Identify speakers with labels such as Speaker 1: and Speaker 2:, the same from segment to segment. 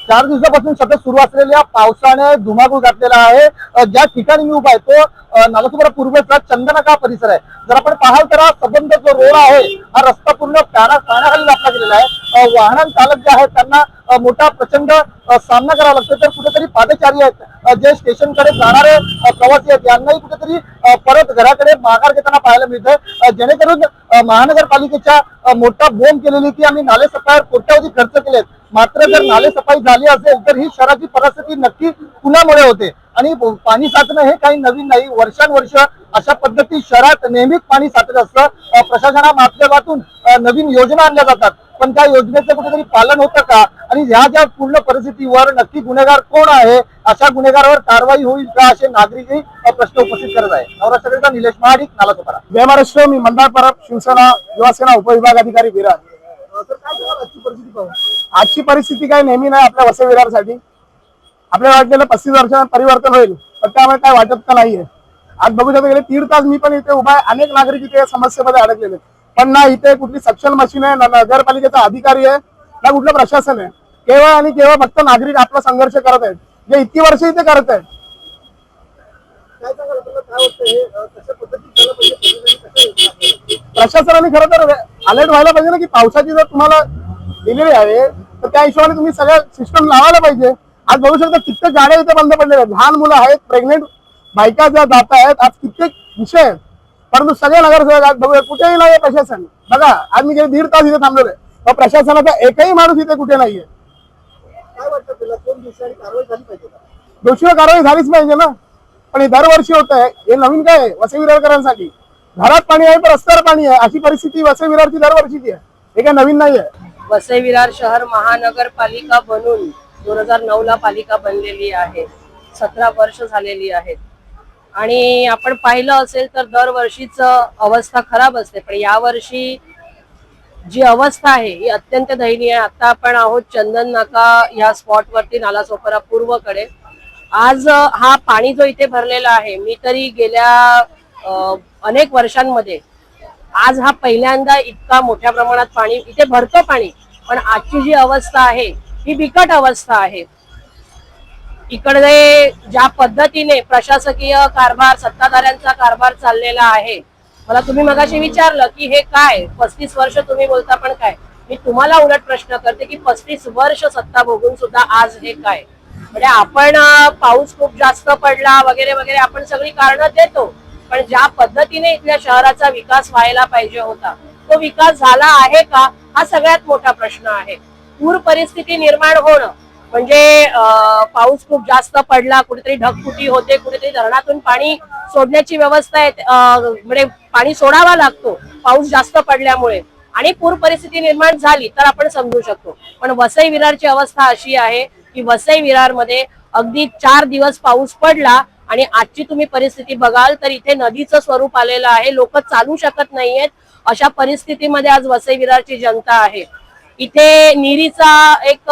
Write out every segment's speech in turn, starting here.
Speaker 1: 4 दिवसापासून सतत सुरू असलेल्या पावसाने धुमाकूळ घातलेला आहे। ज्या ठिकाणी मी उभा आहे तो नालासोपारा पूर्वेचा चंदनका परिसर आहे। जर आपण पाहाल तर हा सबंध जो रोड आहे हा रस्ता पूर्ण पाण्याखाली व्यापला गेलेला आहे। वाहन चालक जे आहेत त्यांना मोठा प्रचंड सामना करावा लागतो। तर कुठेतरी पादचारी आहेत जे स्टेशनकडे जाणारे प्रवासी आहेत यांनाही कुठेतरी परत घराकडे माघार घेताना पाहायला मिळतं। जेणेकरून महानगरपालिकेच्या मोठा बोंब केलेली की आम्ही नाले सफाईवर कोट्यवधी खर्च केलेत, मात्र जर नाले सफाई झाली असेल तर ही शहराची परिस्थिती नक्की पुण्यामुळे होते। आणि पाणी साचणं हे काही नवीन नाही, वर्षानुवर्ष अशा पद्धती शहरात नेहमीच पाणी साचत असतं। प्रशासना माध्यमातून नवीन योजना आणल्या जातात, पण त्या योजनेचं कुठेतरी पालन होतं का आणि ह्या ज्या पूर्ण परिस्थितीवर नक्की गुन्हेगार कोण आहे, अशा गुन्हेगारावर कारवाई होईल का असे नागरिकही प्रश्न उपस्थित करत आहे। नवराष्ट्राचा निलेश महाडिक, नालासोपारा।
Speaker 2: जय महाराष्ट्र। मी मंदार परब, शिवसेना युवासेना उपविभाग अधिकारी विरार। आजची परिस्थिती काय नेहमी नाही आपल्या वसई विरारसाठी। आपल्याला वाटलेलं 35 वर्षात परिवर्तन होईल, पण त्यामुळे काय वाटत का नाहीये। आज बघू शकता गेले 3 तास मी पण इथे उभा आहे, अनेक नागरिक इथे समस्येमध्ये अडकलेले, पण ना इथे कुठली सक्षम मशीन आहे, ना नगरपालिकेचा अधिकारी आहे, ना कुठलं प्रशासन आहे। केवळ आणि केवळ फक्त नागरिक आपला संघर्ष करत आहेत, जे इतकी वर्ष इथे करत आहेत। प्रशासनाने खरं तर अलर्ट व्हायला पाहिजे ना, की पावसाची जर तुम्हाला दिलेली आहे तर त्या हिशोबाने तुम्ही सगळ्या सिस्टम लावायला पाहिजे। आज बघू शकता कित्येक गाड्या इथे बंद पडलेल्या आहेत, लहान मुलं आहेत, प्रेग्नेंट बायका ज्या जात आहेत, आज कित्येक विषय आहेत, परंतु सगळे नगरसेवक आज बघूया कुठेही नाही प्रशासन। बघा आज मी गेले 1.5 तास इथे थांबलेलो आहे, प्रशासनाचा एकही माणूस इथे कुठे नाहीये।
Speaker 1: काय वाटतं तुला, कोण दिवसांनी कारवाई झाली पाहिजे का?
Speaker 2: दोषीवर कारवाई झालीच पाहिजे ना, पण हे दरवर्षी होत आहे, हे नवीन काय आहे वसई विरारकरांसाठी। घरात पाणी आहे तर रस्त्यावर पाणी आहे, अशी परिस्थिती वसई विरारची दरवर्षीची आहे, हे काय नवीन नाहीये।
Speaker 3: वसई विरार शहर महानगरपालिका बनून 2009 ला पालिका बनलेली आहे, 17 वर्ष झालेली आहेत। आणि आपण पाहिलं असेल तर दरवर्षीच अवस्था खराब असते, पण यावर्षी जी अवस्था आहे ही अत्यंत दयनीय आहे। आता आपण आहोत चंदन नाका या स्पॉट वरती नालासोपारा पूर्वकडे। आज हा पाणी जो इथे भरलेला आहे, मी तरी गेल्या अनेक वर्षांमध्ये आज हा पहिल्यांदा इतका मोठ्या प्रमाणात पाणी इथे भरतो पाणी, पण आजची जी अवस्था आहे ही बिकट अवस्था आहे। इकडे ज्या पद्धतीने प्रशासकीय कारभार, सत्ताधाऱ्यांचा कारभार चाललेला आहे, मला तुम्ही मगाशी विचारलं की हे काय 35 वर्ष तुम्ही बोलता, पण काय मी तुम्हाला उलट प्रश्न करते की 35 वर्ष सत्ता भोगून सुद्धा आज हे काय। म्हणजे आपण पाऊस खूप जास्त पडला वगैरे वगैरे आपण सगळी कारणं देतो, पण ज्या पद्धतीने इथल्या शहराचा विकास व्हायला पाहिजे होता तो विकास झाला आहे का, हा सगळ्यात मोठा प्रश्न आहे। पूर परिस्थिती निर्माण होणं म्हणजे पाऊस खूप जास्त पडला, कुठेतरी ढगफुटी होते, कुठेतरी धरणातून पाणी सोडण्याची व्यवस्था आहे, म्हणजे पाणी सोडावा लागतो पाऊस जास्त पडल्यामुळे, आणि पूर परिस्थिती निर्माण झाली तर आपण समजू शकतो। पण वसई विरारची अवस्था अशी आहे की वसई विरार मध्ये अगदी 4 दिवस पाऊस पडला आणि आजची तुम्ही परिस्थिती बघाल तर इथे नदीचं स्वरूप आलेलं आहे, लोक चालू शकत नाहीयेत। अशा परिस्थितीमध्ये आज वसई विरारची जनता आहे। इथे निरीचा एक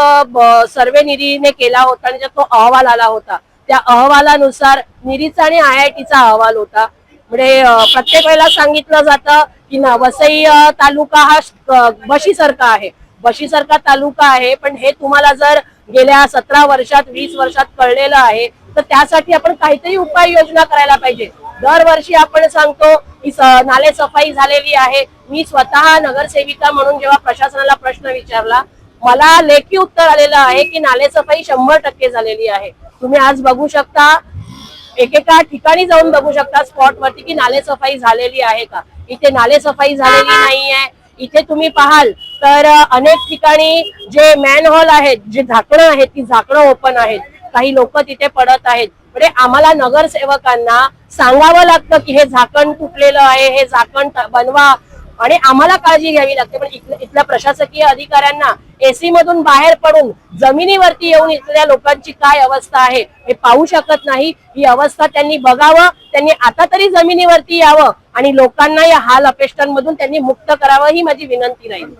Speaker 3: सर्वे निरीने केला होता आणि तो अहवाल आला होता, त्या अहवालानुसार निरीचा आणि IITचा अहवाल होता। म्हणजे प्रत्येक वेळेला सांगितलं जातं की वसई तालुका हा बशीसारखा आहे, बशीसारखा तालुका आहे, पण हे तुम्हाला जर गेल्या 17 वर्षात 20 वर्षात कळलेलं आहे तर त्यासाठी आपण काहीतरी उपाययोजना करायला पाहिजे। दरवर्षी आपण सांगतो की नाले सफाई झालेली आहे। मी स्वतः नगरसेविका म्हणून जेव्हा प्रशासनाला प्रश्न विचारला, मला लेखी उत्तर आलेलं आहे की नाले सफाई 100% झालेली आहे। तुम्ही आज बघू शकता, एकेका ठिकाणी जाऊन बघू शकता स्पॉट वरती की नाले सफाई झालेली आहे का। इथे नाले सफाई झालेली नाहीये। इथे तुम्ही पाहाल तर अनेक ठिकाणी जे मॅनहोल आहेत, जे झाकणं आहेत, ती झाकणं ओपन आहेत, काही लोक तिथे पडत आहेत। म्हणजे आम्हाला नगरसेवकांना सांगावं लागतं की हे झाकण तुटलेलं आहे, हे झाकण बनवा, आणि आम्हाला काळजी घ्यावी लागते। पण इथल्या प्रशासकीय अधिकाऱ्यांना AC मधून बाहेर पडून जमिनीवरती येऊन इथल्या लोकांची काय अवस्था आहे हे पाहू शकत नाही। ही अवस्था त्यांनी बघावं, त्यांनी आता तरी जमिनीवरती यावं आणि लोकांना या हाल अपेष्टांमधून त्यांनी मुक्त करावं, ही माझी विनंती राहील।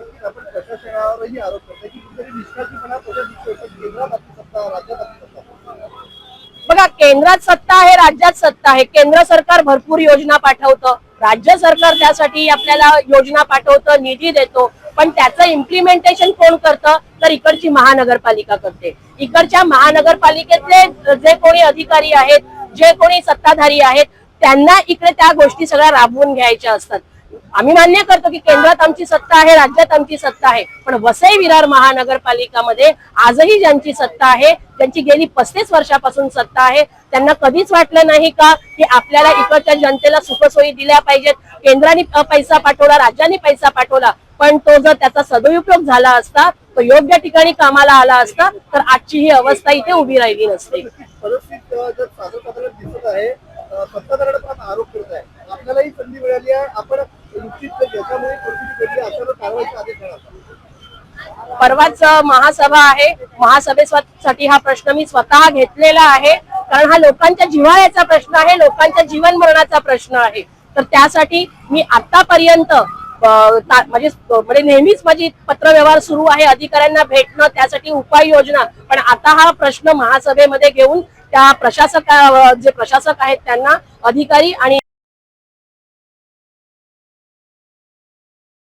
Speaker 3: बघा, केंद्रात सत्ता आहे, राज्यात सत्ता आहे। केंद्र सरकार भरपूर योजना पाठवतं, राज्य सरकार त्यासाठी आपल्याला योजना पाठवतं, निधी देतो, पण त्याचं इम्प्लिमेंटेशन कोण करतं तर इकडची महानगरपालिका करते. इकडच्या महानगरपालिकेतले जे कोणी अधिकारी आहेत, जे कोणी सत्ताधारी आहेत, त्यांना इकडे त्या गोष्टी सगळ्या राबवून घ्यायच्या असतात. आम्ही मान्य करतो की केंद्रात आमची सत्ता आहे, राज्यात आमची सत्ता आहे, पण वसई विरार महानगरपालिकामध्ये आजही ज्यांची सत्ता आहे, ज्यांची गेली 35 वर्षापासून सत्ता आहे, त्यांना कधीच वाटलं नाही का की आपल्याला इकडच्या जनतेला सुखसोयी दिल्या पाहिजेत. केंद्राने पैसा पाठवला, राज्याने पैसा पाठवला, पण तो जर त्याचा सदुपयोग झाला असता, तो योग्य ठिकाणी कामाला आला असता, तर आजची ही अवस्था इथे उभी राहिली नसते.
Speaker 1: परिस्थिती जर सादर पातळीवर दिसत आहे, सत्ताधाऱ्याला पण आरोप करत आहे. आपल्यालाही संधी मिळाली आहे, आपण निश्चित ज्याच्यामुळे परिस्थिती घडली अशा कारवाईचा आदेश देणार.
Speaker 3: परवाच महासभा आहे, महासभेसाठी हा प्रश्न मी स्वतः घेतलेला आहे, कारण हा लोकांच्या जिव्हाळ्याचा प्रश्न आहे, लोकांच्या जीवन मरणाचा प्रश्न आहे. तर त्यासाठी मी आतापर्यंत म्हणजे नेहमीच माझी पत्रव्यवहार सुरू आहे, अधिकाऱ्यांना भेटणं, त्यासाठी उपाययोजना. पण आता हा प्रश्न महासभेमध्ये घेऊन त्या जे प्रशासक आहेत त्यांना, अधिकारी आणि